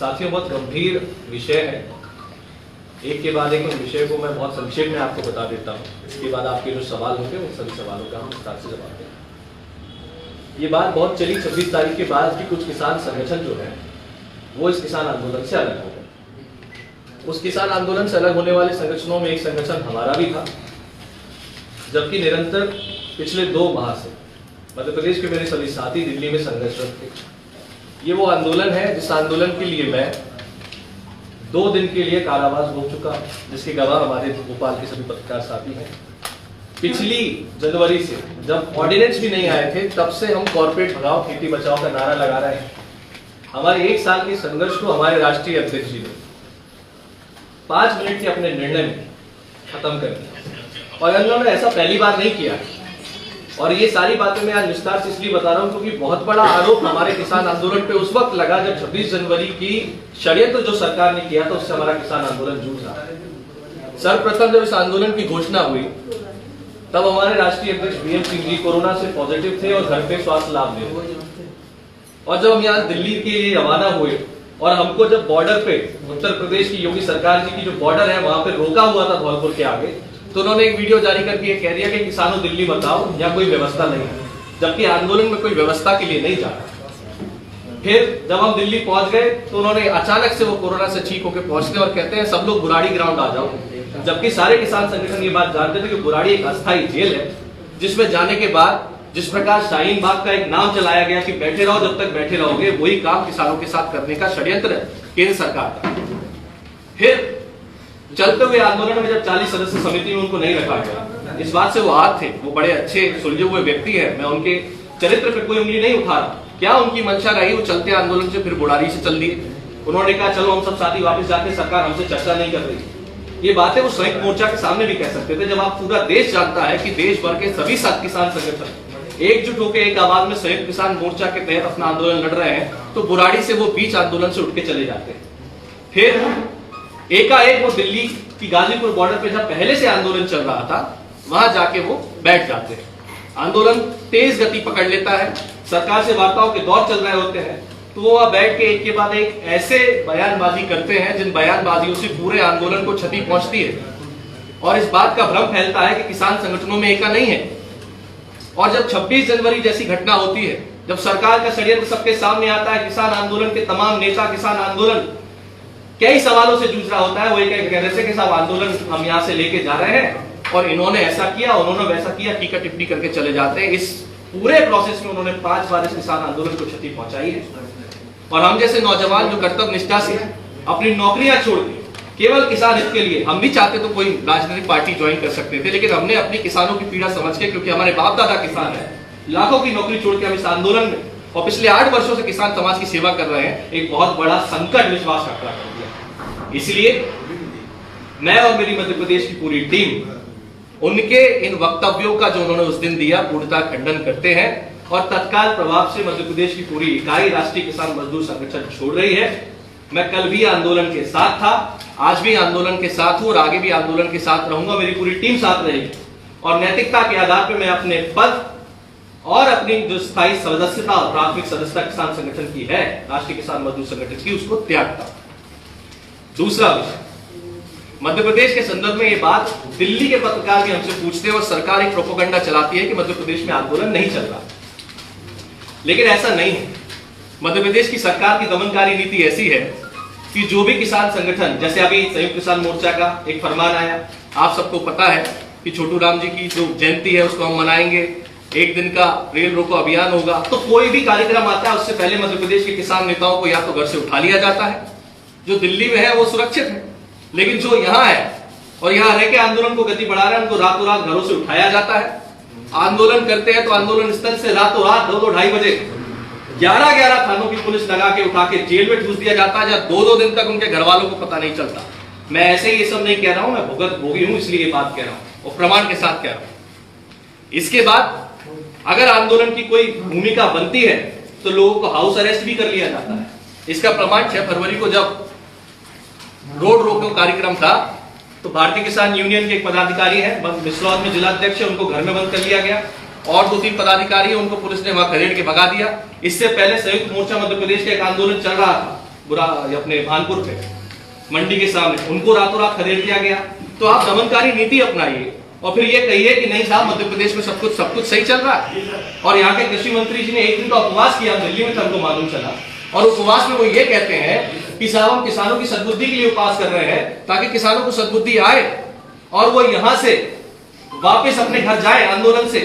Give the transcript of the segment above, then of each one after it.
साथियों, बहुत गंभीर विषय है। एक के बाद एक उन विषय को मैं बहुत संक्षेप में आपको बता देता हूँ। इसके बाद आपके जो सवाल होंगे उन सभी सवालों का हम विस्तार से जवाब देंगे। ये बात बहुत चली 26 तारीख के बाद कि कुछ किसान संगठन जो है वो इस किसान आंदोलन से अलग हो गए। उस किसान आंदोलन से अलग होने वाले संगठनों में एक संगठन हमारा भी था, जबकि निरंतर पिछले 2 माह से मध्य प्रदेश के मेरे सभी साथी दिल्ली में संघर्षरत थे। ये वो आंदोलन है जिस आंदोलन के लिए मैं 2 दिन के लिए कारावास हो चुका, जिसके गवाह हमारे भोपाल के सभी पत्रकार साथी हैं। पिछली जनवरी से जब ऑर्डिनेंस भी नहीं आए थे तब से हम कॉर्पोरेट भगाओ खेती बचाओ का नारा लगा रहे हैं। हमारे 1 साल के संघर्ष को हमारे राष्ट्रीय अध्यक्ष जी ने 5 मिनट के अपने निर्णय में खत्म कर दिया, और उन्होंने ऐसा पहली बार नहीं किया। और ये सारी बातें मैं आज विस्तार से इसलिए बता रहा हूं क्योंकि बहुत बड़ा आरोप हमारे किसान आंदोलन पे उस वक्त लगा जब 26 जनवरी की षड्यंत्र जो सरकार ने किया था उससे हमारा किसान आंदोलन जूझ रहा है। सर्वप्रथम जब इस आंदोलन की घोषणा हुई तब हमारे राष्ट्रीय अध्यक्ष बीएम सिंह जी कोरोना से पॉजिटिव थे और घर पे स्वास्थ्य लाभ ले रहे थे। और जब हम यहाँ दिल्ली के लिए रवाना हुए और हमको जब बॉर्डर पे उत्तर प्रदेश की योगी सरकार जी की जो बॉर्डर है वहां पे रोका हुआ था धौलपुर के आगे, तो उन्होंने एक वीडियो जारी करके ये कह दिया कि किसानों दिल्ली मत आओ, यहाँ कोई व्यवस्था नहीं है, जबकि आंदोलन में कोई व्यवस्था के लिए नहीं जाना। फिर जब हम दिल्ली पहुंच गए तो उन्होंने अचानक से वो कोरोना से ठीक होकर पहुंचते और कहते हैं सब लोग बुराड़ी ग्राउंड आ जाओ, जबकि सारे किसान संगठन ये बात जानते थे कि बुराड़ी एक अस्थायी जेल है जिसमें जाने के बाद जिस प्रकार शाहीन बाग का एक नाम चलाया गया कि बैठे रहो जब तक बैठे रहोगे, वही काम किसानों के साथ करने का षड्यंत्र है केंद्र सरकार का। फिर चलते हुए आंदोलन में जब 40 सदस्य समिति में उनको नहीं रखा गया, इस बात से वो हाथ थे, वो बड़े अच्छे सुलझे हुए व्यक्ति है, मैं उनके चरित्र पर कोई उंगली नहीं उठा रहा। क्या उनकी मंशा रही, वो चलते आंदोलन से फिर बुराड़ी से चल दिए। उन्होंने कहा चलो हम सब साथी वापस जाते, सरकार हमसे चर्चा नहीं कर रही। ये बातें वो संयुक्त मोर्चा के सामने भी कह सकते थे। जब आप पूरा देश जानता है कि देश भर के सभी 7 किसान संगठन एकजुट होकर एक आवाज में संयुक्त किसान मोर्चा के तहत अपना आंदोलन लड़ रहे हैं, तो बुराड़ी से वो बीच आंदोलन से उठ के चले जाते हैं। फिर एकाएक वो दिल्ली की गाजीपुर बॉर्डर पे जब पहले से आंदोलन चल रहा था वहां जाके वो बैठ जाते हैं। आंदोलन तेज गति पकड़ लेता है, सरकार से वार्ताओं के दौर चल रहे होते हैं, तो वो वहां बैठ के एक के बाद एक ऐसे बयानबाजी करते हैं जिन बयानबाजियों से पूरे आंदोलन को क्षति पहुंचती है और इस बात का भ्रम फैलता है कि किसान संगठनों में एका नहीं है। और जब 26 जनवरी जैसी घटना होती है, जब सरकार का षड्यंत्र सबके सामने आता है, किसान आंदोलन के तमाम नेता किसान आंदोलन कई सवालों से जूझ रहा होता है, वो एक कहते के साथ आंदोलन हम यहाँ से लेके जा रहे हैं और इन्होंने ऐसा किया उन्होंने वैसा किया, टीका टिप्पणी करके चले जाते हैं। इस पूरे प्रोसेस में उन्होंने 5 बार इस किसान आंदोलन को क्षति पहुंचाई है। और हम जैसे नौजवान जो कर्तव्य निष्ठा से अपनी नौकरियां छोड़ के केवल किसान हित के लिए, हम भी चाहते तो कोई राजनीतिक पार्टी ज्वाइन कर सकते थे, लेकिन हमने अपनी किसानों की पीड़ा समझ के, क्योंकि हमारे बाप दादा किसान है, लाखों की नौकरी छोड़ के हम इस आंदोलन में और पिछले 8 वर्षों से किसान समाज की सेवा कर रहे हैं, एक बहुत बड़ा संकट विश्वास का खड़ा कर दिया। इसलिए मैं और मेरी मध्य प्रदेश की पूरी टीम उनके इन वक्तव्यों का जो उन्होंने उस दिन दिया पूर्णतः खंडन करते हैं और तत्काल प्रभाव से मध्य प्रदेश की पूरी इकाई राष्ट्रीय किसान मजदूर संगठन छोड़ रही है। मैं कल भी आंदोलन के साथ था, आज भी आंदोलन के साथ हूं और आगे भी आंदोलन के साथ रहूंगा। मेरी पूरी टीम साथ रहेगी और नैतिकता के आधार पर मैं अपने पद और अपनी जो स्थायी सदस्यता और प्राथमिक सदस्यता किसान संगठन की है, राष्ट्रीय किसान मजदूर संगठन की, उसको त्यागता। दूसरा विषय, मध्य प्रदेश के संदर्भ में ये बात दिल्ली के पत्रकार भी हमसे पूछते हैं और सरकार एक प्रोपेगेंडा चलाती है कि मध्य प्रदेश में आंदोलन नहीं चल रहा, लेकिन ऐसा नहीं है। मध्य प्रदेश की सरकार की दमनकारी नीति ऐसी है कि जो भी किसान संगठन, जैसे अभी संयुक्त किसान मोर्चा का एक फरमान आया, आप सबको पता है कि छोटू राम जी की जो जयंती है उसको हम मनाएंगे, 1 दिन का रेल रोको अभियान होगा, तो कोई भी कार्यक्रम आता है उससे पहले मध्य प्रदेश के किसान नेताओं को या तो घर से उठा लिया जाता है, जो दिल्ली में है वो सुरक्षित है, लेकिन जो यहाँ है और यहाँ रह के आंदोलन को गति बढ़ा रहे हैं उनको रातों रात घरों से उठाया जाता है। आंदोलन करते हैं तो आंदोलन स्थल से रातों रात 2-2 ढाई बजे 11-11 थानों की पुलिस लगा के उठा के जेल में ठूस दिया जाता है, जहाँ 2-2 दिन तक उनके घर वालों को पता नहीं चलता। मैं ऐसे ही ये सब नहीं कह रहा हूं, मैं भुगत भोगी हूं, इसलिए ये बात कह रहा हूं और प्रमाण के साथ कह रहा हूं। इसके बाद अगर आंदोलन की कोई भूमिका बनती है तो लोगों को हाउस अरेस्ट भी कर लिया जाता है। इसका प्रमाण 6 फरवरी को जब रोड रोको कार्यक्रम था तो भारतीय किसान यूनियन के एक पदाधिकारी है, मिसरौद में जिलाध्यक्ष है, उनको घर में बंद कर लिया गया और 2-3 पदाधिकारी उनको पुलिस ने वहां खदेड़ के भगा दिया। इससे पहले संयुक्त मोर्चा मध्य प्रदेश का एक आंदोलन चल रहा था बुरा अपने भानपुर पे मंडी के सामने, उनको रातों रात खदेड़ दिया गया। तो आप दमनकारी नीति अपनाइए और फिर ये कहिए कि नहीं साहब मध्य प्रदेश में सब कुछ सही चल रहा है। और यहाँ के कृषि मंत्री जी ने एक दिन का उपवास किया, दिल्ली में हमको मालूम चला, और उपवास में वो ये कहते हैं कि साहब हम किसानों की सद्बुद्धि के लिए उपवास कर रहे हैं ताकि किसानों को सद्बुद्धि आए और वो यहाँ से वापस अपने घर जाए आंदोलन से।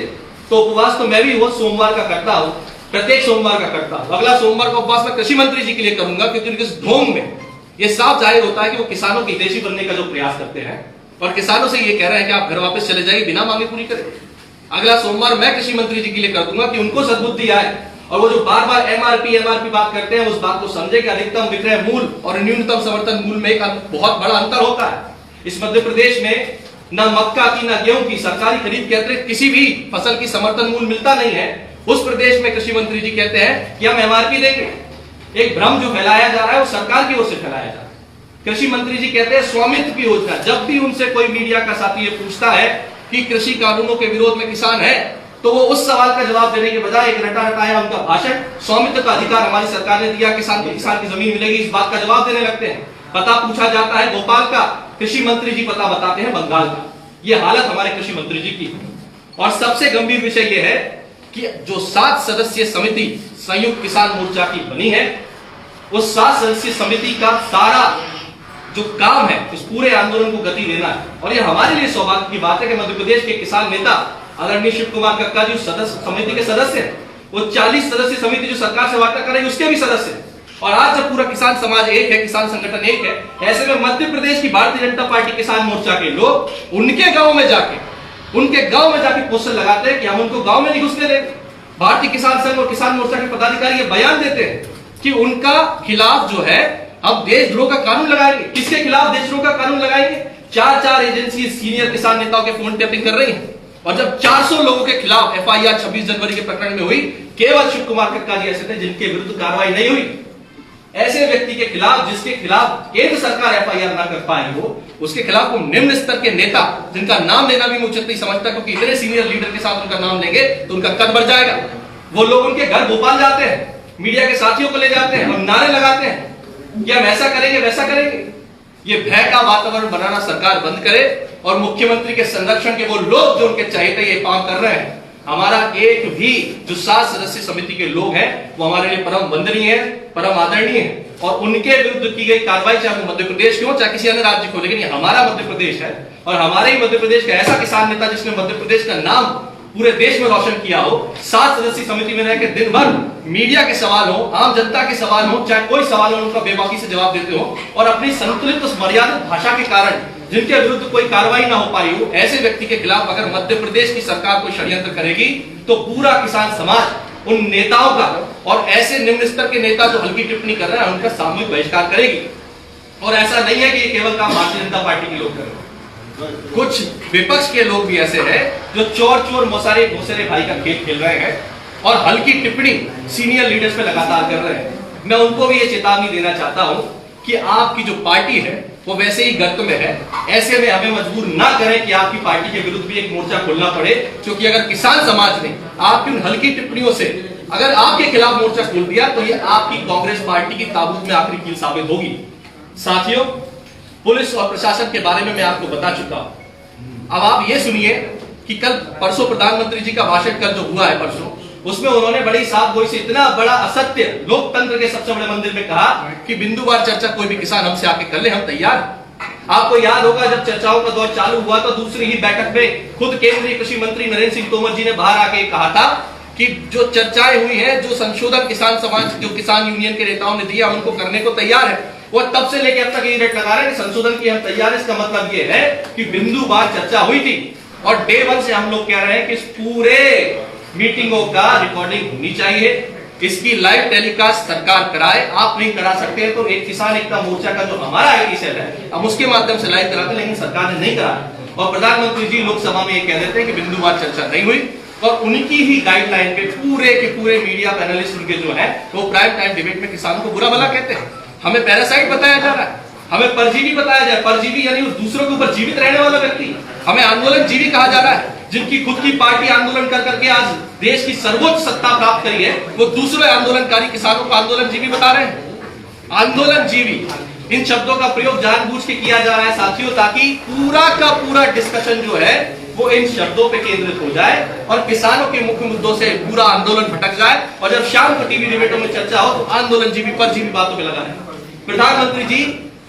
तो उपवास तो मैं भी वो सोमवार का करता हूँ, प्रत्येक सोमवार का करता हूँ। अगला सोमवार का उपवास मैं कृषि मंत्री जी के लिए करूंगा, क्योंकि उनके ढोंग में ये साफ जाहिर होता है कि वो किसानों की हितैषी बनने का जो प्रयास करते हैं और किसानों से ये कह रहे हैं कि आप घर वापस चले जाइए, बिना मांगे पूरी करें। अगला सोमवार मैं कृषि मंत्री जी के लिए कर दूंगा कि उनको सद्बुद्धि आए और वो जो बार बार एमआरपी बात करते हैं उस बात को समझे कि अधिकतम विक्रय मूल्य और न्यूनतम समर्थन मूल्य में एक बहुत बड़ा अंतर होता है। इस मध्य प्रदेश में न मक्का की न गेहूं की सरकारी खरीद के अतिरिक्त किसी भी फसल की समर्थन मूल्य मिलता नहीं है। उस प्रदेश में कृषि मंत्री जी कहते हैं कि हम एमआरपी देंगे। एक भ्रम जो फैलाया जा रहा है वो सरकार की ओर से फैलाया जा रहा है। कृषि मंत्री जी कहते हैं स्वामित्व की योजना। जब भी उनसे कोई मीडिया का साथी ये पूछता है कि कृषि कानूनों के विरोध में किसान है, तो वो उस सवाल का जवाब देने के बजाय एक रटा रटाया उनका भाषण, स्वामित्व का अधिकार हमारी सरकार ने दिया, किसान को किसान की जमीन मिलेगी, इस बात का जवाब देने लगते हैं। पता पूछा जाता है भोपाल का, कृषि मंत्री जी पता बताते हैं बंगाल का। ये हालत हमारे कृषि मंत्री जी की। और सबसे गंभीर विषय यह है कि जो 7 सदस्यीय समिति संयुक्त किसान मोर्चा की बनी है, उस 7 सदस्यीय समिति का सारा जो काम है इस पूरे आंदोलन को गति देना है। और ये हमारे लिए सौभाग्य की बात है कि मध्य प्रदेश के किसान नेता आदरणीय शिव कुमार कक्का जी सदस्य समिति के सदस्य हैं। वो 40 सदस्यीय समिति जो सरकार से वार्ता करेगी उसके भी सदस्य हैं। और आज जब पूरा किसान समाज एक है, किसान संगठन एक है, ऐसे में मध्य प्रदेश की भारतीय जनता पार्टी किसान मोर्चा के लोग उनके गांव में जाके पोस्टर लगाते हैं कि हम उनको गांव में नहीं घुसने देंगे। भारतीय किसान संघ और किसान मोर्चा के पदाधिकारी ये बयान देते हैं कि उनका खिलाफ जो है अब देशद्रोह का कानून लगाएंगे। किसके खिलाफ देशद्रोह का कानून लगाएंगे? 4 एजेंसी सीनियर किसान नेताओं के फोन टैपिंग कर रही है। और जब 400 लोगों के खिलाफ एफआईआर 26 जनवरी के प्रकरण में हुई, केवल शिव कुमार कक्का जी ऐसे थे जिनके विरुद्ध कार्रवाई नहीं हुई। ऐसे व्यक्ति के खिलाफ जिसके खिलाफ केंद्र सरकार एफआईआर ना कर पाए हो, उसके खिलाफ वो निम्न स्तर के नेता जिनका नाम लेना भी मैं उचित नहीं समझता, क्योंकि इतने सीनियर लीडर के साथ उनका नाम लेंगे तो उनका कद बढ़ जाएगा। वो लोग उनके घर भोपाल जाते हैं, मीडिया के साथियों को ले जाते हैं और नारे लगाते हैं कि हम ऐसा करेंगे वैसा करेंगे। ये भय का वातावरण बनाना सरकार बंद करे और मुख्यमंत्री के संरक्षण के वो लोग जो उनके चहेते ये काम कर रहे हैं, हमारा एक भी जो 7 सदस्यीय समिति के लोग हैं वो हमारे लिए परम वंदनीय है, परम आदरणीय है। और उनके विरुद्ध की गई कार्रवाई चाहे वो मध्य प्रदेश की हो चाहे किसी अन्य राज्य की हो, लेकिन ये हमारा मध्य प्रदेश है और हमारे ही मध्य प्रदेश का ऐसा किसान नेता जिसने मध्य प्रदेश का नाम पूरे देश में रोशन किया हो, 7 सदस्यीय समिति में रहकर दिन भर मीडिया के सवाल हो, आम जनता के सवाल हो, चाहे कोई सवाल हो, उनका बेबाकी से जवाब देते हो और अपनी संतुलित मर्यादित भाषा के कारण जिनके विरुद्ध कोई कार्रवाई ना हो पाई हो, ऐसे व्यक्ति के खिलाफ अगर मध्य प्रदेश की सरकार कोई षड्यंत्र करेगी तो पूरा किसान समाज उन नेताओं का और ऐसे निम्न स्तर के नेता जो हल्की टिप्पणी कर रहे हैं उनका सामूहिक बहिष्कार करेगी। और ऐसा नहीं है कि ये केवल काम भारतीय जनता पार्टी के लोग कर रहे हैं, कुछ विपक्ष के लोग भी ऐसे हैं जो चोर मौसारे भाई का खेल खेल रहे हैं और हल्की टिप्पणी सीनियर लीडर्स पे लगातार कर रहे हैं। मैं उनको भी ये चेतावनी देना चाहता हूं कि आपकी जो पार्टी है वो वैसे ही गर्त में है, ऐसे में हमें मजबूर ना करें कि आपकी पार्टी के विरुद्ध भी एक मोर्चा खोलना पड़े, क्योंकि अगर किसान समाज ने आपकी उन हल्की टिप्पणियों से अगर आपके खिलाफ मोर्चा खोल दिया तो ये आपकी कांग्रेस पार्टी की ताबूत में आखिरी कील साबित होगी। साथियों, पुलिस और प्रशासन के बारे में मैं आपको बता चुका हूं। अब आप ये सुनिए कि कल परसों प्रधानमंत्री जी का भाषण कल जो हुआ है परसों, उसमें उन्होंने बड़ी साफ गोई से इतना बड़ा असत्य लोकतंत्र के सबसे बड़े मंदिर में कहा कि बिंदुवार चर्चा कोई भी किसान हमसे आके कर ले, हम तैयार। आपको याद होगा जब चर्चाओं का दौर चालू हुआ तो दूसरी ही बैठक में खुद केंद्रीय कृषि मंत्री नरेंद्र सिंह तोमर जी ने बाहर आके कहा था कि जो चर्चाएं हुई हैं, जो संशोधन किसान समाज, जो किसान यूनियन के नेताओं ने दिया, हम उनको करने को तैयार है। वो तब से लेकर अब तक ये रेट लगा रहे हैं कि संशोधन की हम तैयार है। इसका मतलब ये है कि बिंदुवार चर्चा हुई थी और डे 1 से हम लोग कह रहे हैं कि इस पूरे मीटिंगों का रिकॉर्डिंग होनी चाहिए, इसकी लाइव टेलीकास्ट सरकार कराए। आप नहीं करा सकते हैं तो एक किसान एकता मोर्चा का जो हमारा आईटी सेल है हम उसके माध्यम से लाइव कराते, लेकिन सरकार ने नहीं करा। और प्रधानमंत्री जी लोकसभा में ये कह देते हैं कि बिंदुवार चर्चा नहीं हुई और उनकी ही गाइडलाइन पे पूरे के पूरे मीडिया पैनलिस्ट उनके जो है वो प्राइम टाइम डिबेट में किसानों को बुरा भला कहते हैं। हमें पैरासाइट बताया जा रहा है, हमें परजीवी बताया जाए, परजीवी यानी उस दूसरों के ऊपर जीवित रहने वाला व्यक्ति। हमें आंदोलन जीवी कहा जा रहा है, जिनकी खुद की पार्टी आंदोलन कर करके आज देश की सर्वोच्च सत्ता प्राप्त करी है, वो दूसरे आंदोलनकारी किसानों को आंदोलन जीवी बता रहे हैं। आंदोलन जीवी, इन शब्दों का प्रयोग जानबूझ के किया जा रहा है साथियों, ताकि पूरा का पूरा डिस्कशन जो है वो इन शब्दों पे केंद्रित हो जाए और किसानों के मुख्य मुद्दों से पूरा आंदोलन भटक जाए, और जब शाम को टीवी डिबेटों में चर्चा हो तो आंदोलन जीवी पर जीवी बातों पे लगा है। प्रधानमंत्री जी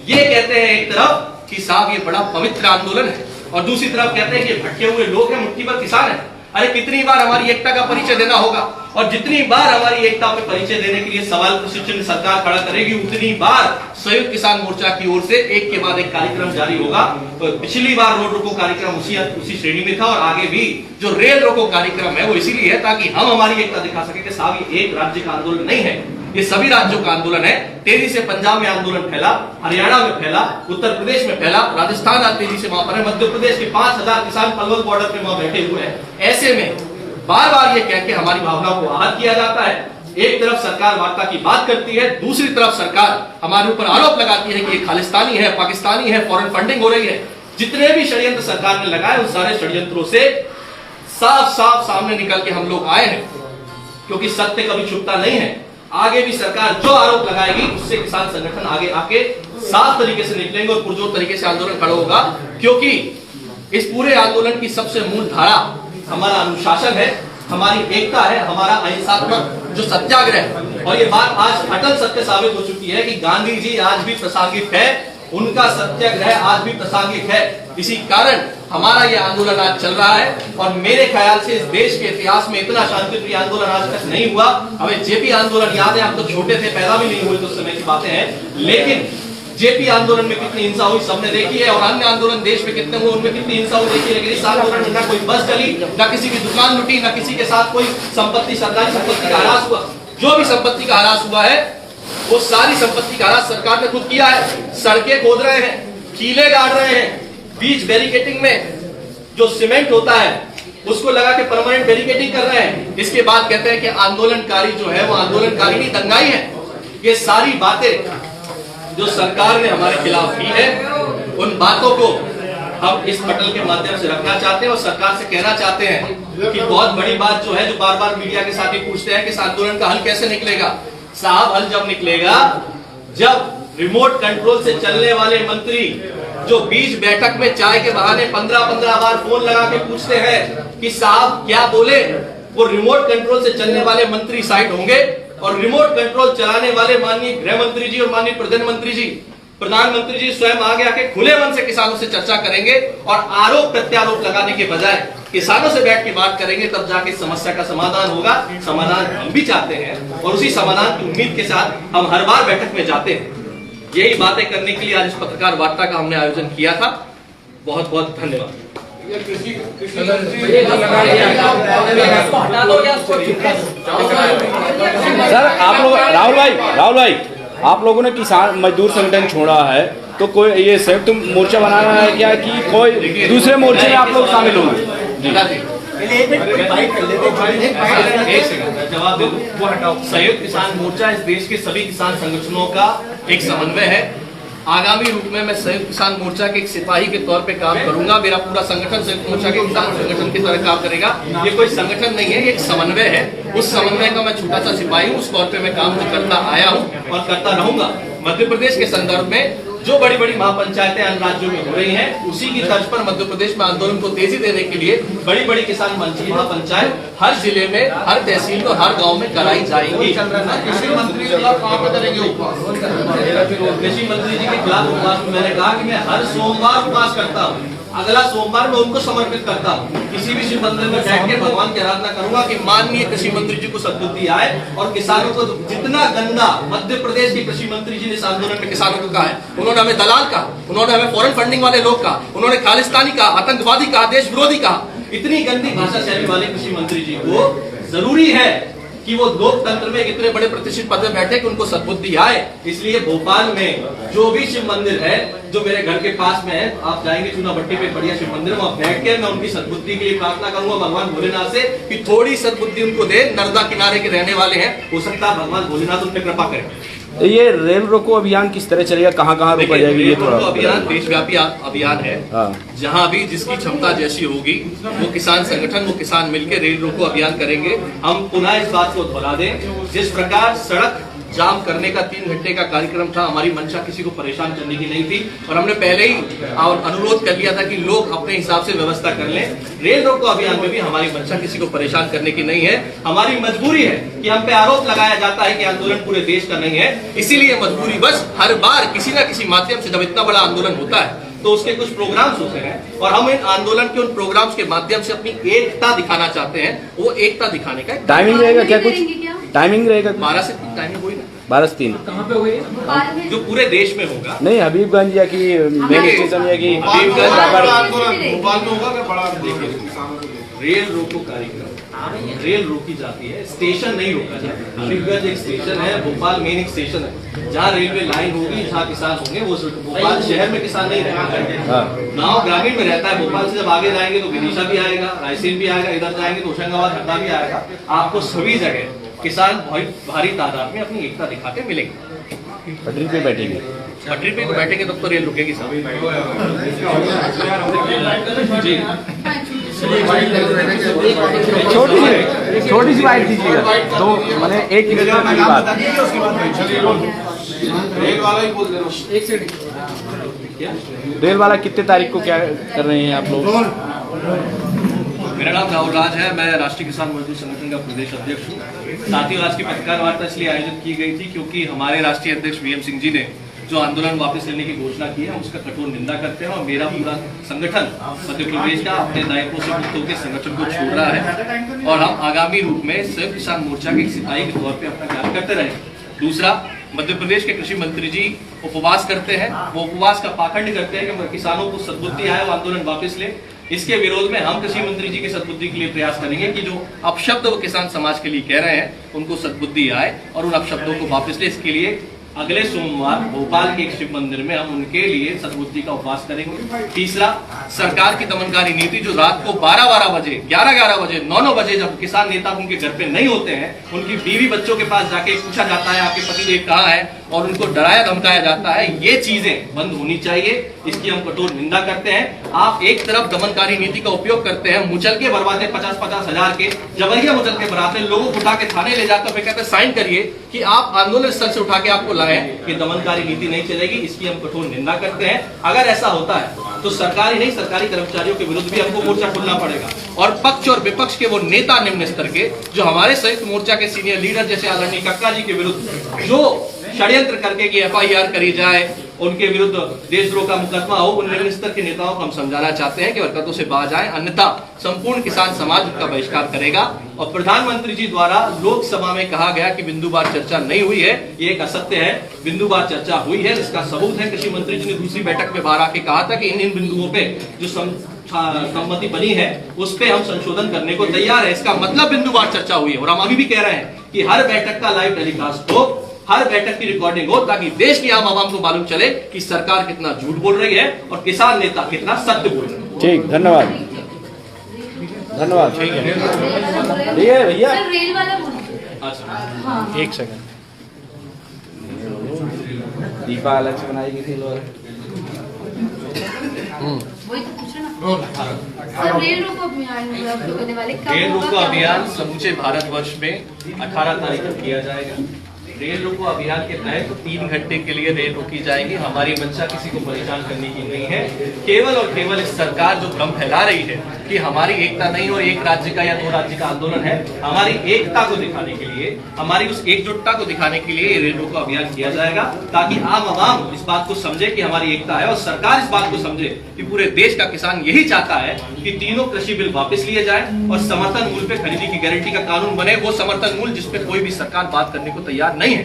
ये कहते हैं एक तरफ कि साहब ये बड़ा पवित्र आंदोलन है, और दूसरी तरफ कहते हैं कि भटके हुए लोग हैं, मुट्ठी भर किसान है। अरे कितनी बार हमारी एकता का परिचय देना होगा, और जितनी बार हमारी एकता पे परिचय देने के लिए सवाल प्रशिक्षण सरकार खड़ा करेगी, उतनी बार संयुक्त किसान मोर्चा की ओर से एक के बाद एक कार्यक्रम जारी होगा। तो पिछली बार रोड रोको कार्यक्रम उसी श्रेणी में था, और आगे भी जो रेल रोको कार्यक्रम है वो इसीलिए है ताकि हम हमारी एकता दिखा सके कि साहब ये एक राज्य का आंदोलन नहीं है, ये सभी राज्यों का आंदोलन है। तेजी से पंजाब में आंदोलन फैला, हरियाणा में फैला, उत्तर प्रदेश में फैला, राजस्थान आज तेजी से वहां पर है, मध्य प्रदेश के 5000 किसान पलवल बॉर्डर पे वहां बैठे हुए हैं। ऐसे में बार बार ये कह के हमारी भावनाओं को आहत किया जाता है। एक तरफ सरकार वार्ता की बात करती है, दूसरी तरफ सरकार हमारे ऊपर आरोप लगाती है कि ये खालिस्तानी है, पाकिस्तानी है, फॉरेन फंडिंग हो रही है। जितने भी षड्यंत्र सरकार ने लगाए उन सारे षड्यंत्रों से साफ साफ सामने निकल के हम लोग आए हैं, क्योंकि सत्य कभी छुपता नहीं है। आगे भी सरकार जो आरोप लगाएगी उससे किसान संगठन आगे आके साफ तरीके से निकलेंगे और पुरजोर तरीके से आंदोलन खड़ा होगा, क्योंकि इस पूरे आंदोलन की सबसे मूल धारा हमारा अनुशासन है, हमारी एकता है, हमारा अहिंसात्मक जो सत्याग्रह है। और ये बात आज अटल सत्य साबित हो चुकी है कि गांधी जी आज भी प्रासंगिक है, उनका सत्याग्रह आज भी प्रासंगिक है। इसी कारण हमारा ये आंदोलन आज चल रहा है, और मेरे ख्याल से इस देश के इतिहास में इतना शांतिप्रिय आंदोलन आज तक नहीं हुआ। हमें जेपी आंदोलन याद है, हम तो छोटे थे, पैदा भी नहीं हुए तो उस समय की बातें हैं, लेकिन जेपी आंदोलन में कितनी हिंसा हुई सबने देखी है, और अन्य आंदोलन देश में कितने हुए उनमें कितनी हिंसा हुई देखी है। लेकिन इस आंदोलन में ना कोई बस चली, ना किसी की दुकान लुटी, ना किसी के साथ कोई संपत्ति, सरकारी संपत्ति का ह्रास हुआ। जो भी संपत्ति का ह्रास हुआ है वो सारी संपत्ति का ह्रास सरकार ने खुद किया है। सड़कें खोद रहे हैं, कीले गाड़ रहे हैं, बीच बैरिकेटिंग में जो सीमेंट होता है उसको लगा के परमानेंट बैरिकेटिंग कर रहे हैं। इसके बाद कहते हैं कि आंदोलनकारी जो है वो आंदोलनकारी नहीं, दंगाई है। ये सारी बातें जो सरकार ने हमारे खिलाफ की है, उन बातों को हम इस पटल के माध्यम से रखना चाहते हैं और सरकार से कहना चाहते हैं कि बहुत बड़ी बात जो है, जो बार बार मीडिया के साथ ही पूछते हैं कि इस आंदोलन का हल कैसे निकलेगा। साहब हल जब निकलेगा जब रिमोट कंट्रोल से चलने वाले मंत्री जो बीच बैठक में चाय के बहाने 15-15 बार फोन लगा के पूछते हैं कि साहब क्या बोले, वो रिमोट कंट्रोल से चलने वाले मंत्री साइड होंगे, और रिमोट कंट्रोल चलाने वाले माननीय गृह मंत्री जी और माननीय प्रधानमंत्री जी स्वयं आगे आके खुले मन से किसानों से चर्चा करेंगे और आरोप प्रत्यारोप लगाने के बजाय किसानों से बैठ के बात करेंगे, तब जाके समस्या का समाधान होगा। समाधान हम भी चाहते हैं और उसी समाधान की उम्मीद के साथ हम हर बार बैठक में जाते हैं। यही बातें करने के लिए आज इस पत्रकार वार्ता का हमने आयोजन किया था। बहुत बहुत धन्यवाद। सर आप लोग राहुल भाई आप लोगों ने किसान मजदूर संगठन छोड़ा है, तो कोई ये संयुक्त मोर्चा बनाना है क्या कि कोई दूसरे मोर्चे में आप लोग शामिल होंगे? जवाब दे दूं, वो हटाओ। संयुक्त किसान मोर्चा इस देश के सभी किसान संगठनों का एक समन्वय है। आगामी रूप में मैं संयुक्त किसान मोर्चा के एक सिपाही के तौर पे काम करूंगा। मेरा पूरा संगठन संयुक्त मोर्चा के किसान संगठन की तरह काम करेगा। ये कोई संगठन नहीं है, ये एक समन्वय है। उस समन्वय का मैं छोटा सा सिपाही हूँ, उस तौर पे मैं काम करता आया हूँ और करता रहूंगा। मध्य प्रदेश के संदर्भ में जो बड़ी बड़ी महापंचायतें अन्य राज्यों में हो रही हैं, उसी की तर्ज पर मध्य प्रदेश में आंदोलन को तेजी देने के लिए बड़ी बड़ी किसान महापंचायत हर जिले में, हर तहसील में, हर गांव में कराई जाएगी। कृषि मंत्री जी के खिलाफ उपवास, मैंने कहा कि मैं हर सोमवार उपवास करता हूँ। अगला सोमवार मैं उनको समर्पित करता हूँ। किसी भी शिव मंदिर में बैठ के भगवान की आराधना करूंगा कि माननीय कृषि मंत्री जी को सद्बुद्धि आए और किसानों को जितना गंदा मध्य प्रदेश के कृषि मंत्री जी ने इस आंदोलन में किसानों को कहा है, उन्होंने हमें दलाल कहा, उन्होंने हमें फॉरेन फंडिंग वाले लोग कहा, उन्होंने खालिस्तानी कहा, आतंकवादी कहा, देश विरोधी कहा। इतनी गंदी भाषा शैली वाले कृषि मंत्री जी को जरूरी है कि वो लोकतंत्र में इतने बड़े प्रतिष्ठित पद में बैठे कि उनको सद्बुद्धि आए। इसलिए भोपाल में जो भी शिव मंदिर है, जो मेरे घर के पास में है, आप जाएंगे चूनाभट्टी पे बढ़िया शिव मंदिर, वहां बैठ के मैं उनकी सद्बुद्धि के लिए प्रार्थना करूंगा भगवान भोलेनाथ से कि थोड़ी सद्बुद्धि उनको दे। नर्मदा किनारे के रहने वाले हैं, हो सकता है भगवान भोलेनाथ उन पर कृपा करें। तो ये रेल रोको अभियान किस तरह चलेगा, कहाँ कहाँ रोका जाएगा? ये थोड़ा अभियान देशव्यापी अभियान है। जहाँ भी जिसकी क्षमता जैसी होगी वो किसान संगठन, वो किसान मिलकर रेल रोको अभियान करेंगे। हम पुनः इस बात को दोहरा दें, जिस प्रकार सड़क जाम करने का 3 घंटे का कार्यक्रम था। हमारी मंशा किसी को परेशान करने की नहीं थी और हमने पहले ही अनुरोध कर लिया था कि लोग अपने हिसाब से व्यवस्था कर लें। रेल रोको अभियान में भी हमारी मंशा किसी को परेशान करने की नहीं है। हमारी मजबूरी है कि हम पे आरोप लगाया जाता है कि आंदोलन पूरे देश का नहीं है, इसीलिए मजबूरी बस हर बार किसी न किसी माध्यम से जब इतना बड़ा आंदोलन होता है तो उसके कुछ प्रोग्राम्स होते हैं और हम इन आंदोलन के उन प्रोग्राम्स के माध्यम से अपनी एकता दिखाना चाहते हैं। वो एकता दिखाने का टाइमिंग रहेगा क्या, कुछ टाइमिंग रहेगा? 12 से 3 टाइमिंग हुई ना, 12 से 3 कहाँ पे हो गई? जो पूरे देश में होगा। नहीं, हबीबगंज या कि मेन स्टेशन या कि भोपाल में होगा क्या बड़ा? रेल रोको कार्यक्रम रेल रोकी जाती है, स्टेशन नहीं रोका जाता। हबीबगंज एक स्टेशन है, भोपाल मेन एक स्टेशन है जहाँ रेलवे लाइन होगी, जहाँ किसान होंगे। वो भोपाल शहर में किसान नहीं रहेगा, गाँव ग्रामीण में रहता है। भोपाल से जब आगे जाएंगे तो विदिशा भी आएगा, रायसेन भी आएगा, इधर जाएंगे तो होशंगाबाद हरदा भी आएगा। आपको सभी जगह किसान भारी तादाद में अपनी एकता दिखाते मिलेंगे। पटरी पे बैठेंगे, पटरी पे बैठेंगे तब तो रेल रुकेगी सब। जी छोटी सी बाइट दीजिएगा, तो मैंने एक मिनट की बात। रेल वाला ही बोल दे रहा हूँ। एक सेकंड। रेल वाला कितने तारीख को क्या कर रहे हैं आप लोग? मेरा नाम राहुल राज है, मैं राष्ट्रीय किसान मजदूर संगठन का प्रदेश अध्यक्ष हूँ। साथियों, आज की पत्रकार वार्ता इसलिए आयोजित की गई थी क्योंकि हमारे राष्ट्रीय अध्यक्ष वीएम सिंह जी ने जो आंदोलन वापस लेने की घोषणा की है उसका कठोर निंदा करते हैं और मेरा पूरा संगठन मध्य प्रदेश का अपने दायित्वों से मुक्त होकर संगठन को छोड़ रहा है और हम आगामी रूप में संयुक्त किसान मोर्चा के सिपाही के तौर पर अपना कार्य करते रहेंगे। दूसरा, मध्य प्रदेश के कृषि मंत्री जी उपवास करते हैं, वो उपवास का पाखंड करते हैं कि किसानों को सद्बुद्धि आए, वो आंदोलन वापस ले। इसके विरोध में हम कृषि मंत्री जी की सद्बुद्धि के लिए प्रयास करेंगे कि जो अपशब्द वो किसान समाज के लिए कह रहे हैं उनको सद्बुद्धि आए और उन अपशब्दों को वापस ले। इसके लिए अगले सोमवार भोपाल के एक शिव मंदिर में हम उनके लिए सद्बुद्धि का उपवास करेंगे। तीसरा, सरकार की दमनकारी नीति जो रात को 12-12 बजे, 11-11 बजे, 9-9 बजे जब किसान नेता उनके घर पे नहीं होते हैं, उनकी बीवी बच्चों के पास जाके पूछा जाता है आपके पतिदेव कहाँ है और उनको डराया धमकाया जाता है, ये चीजें बंद होनी चाहिए। इसकी हम कठोर निंदा करते हैं। आप एक तरफ दमनकारी नीति का उपयोग करते हैं, मुचल के बर्बादे 50-50 हजार के जबरिया मुचल के बराबर लोगों को उठा के थाने ले जाकर कहते साइन करिए कि आप आंदोलन स्थल से उठा के आपको लाए कि दमनकारी नीति नहीं चलेगी। इसकी हम कठोर निंदा करते हैं। अगर ऐसा होता है तो सरकारी नहीं, सरकारी कर्मचारियों के विरुद्ध भी हमको मोर्चा खोलना पड़ेगा और पक्ष और विपक्ष के वो नेता निम्न स्तर के जो हमारे संयुक्त मोर्चा के सीनियर लीडर जैसे आदरणीय कक्का जी के विरुद्ध जो षड्यंत्र करके कि FIR करी जाए, उनके विरुद्ध देशद्रोह का मुकदमा हो, उन निम्न स्तर के नेताओं को हम समझाना चाहते हैं कि हरकतों से बाज आए, अन्यथा संपूर्ण किसान समाज उनका बहिष्कार करेगा। और प्रधानमंत्री जी द्वारा लोकसभा में कहा गया कि बिंदुवार चर्चा नहीं हुई है, ये एक असत्य है। बिंदुवार चर्चा हुई है, इसका सबूत है कृषि मंत्री जी ने दूसरी बैठक में बाहर आके कहा था कि इन बिंदुओं पे जो सहमति बनी है उस पे हम संशोधन करने को तैयार है। इसका मतलब बिंदुवार चर्चा हुई है और हम अभी भी कह रहे हैं कि हर बैठक का लाइव टेलीकास्ट हो, हर बैठक की रिकॉर्डिंग हो, ताकि देश की आम आवाम को मालूम चले कि सरकार कितना झूठ बोल रही है और किसान नेता कितना सत्य बोल रहे हैं। ठीक, धन्यवाद धन्यवाद। ठीक है भैया, रेल वाला अच्छा एक सेकंड। दीपा अलग से बनाई गई थी लोग। वही तो पूछ रहा ना सर। रेल रोको अभियान होने वाले कब रेल होगा, रोको क्या अभियान होगा? समूचे भारतवर्ष में 18 तारीख को किया जाएगा। रेल रोको अभियान के तहत 3 घंटे के लिए रेल रोकी जाएगी। हमारी मंशा किसी को परेशान करने की नहीं है, केवल और केवल इस सरकार जो भ्रम फैला रही है कि हमारी एकता नहीं और एक राज्य का या 2 राज्य का आंदोलन है, हमारी एकता को दिखाने के लिए, हमारी उस एकजुटता को दिखाने के लिए रेल रोको अभियान किया जाएगा ताकि आम आवाम इस बात को समझे कि हमारी एकता है और सरकार इस बात को समझे कि पूरे देश का किसान यही चाहता है कि तीनों कृषि बिल वापस लिए जाए और समर्थन मूल्य पे खरीदी की गारंटी का कानून बने, वो समर्थन मूल्य जिसपे कोई भी सरकार बात करने को तैयार नहीं है।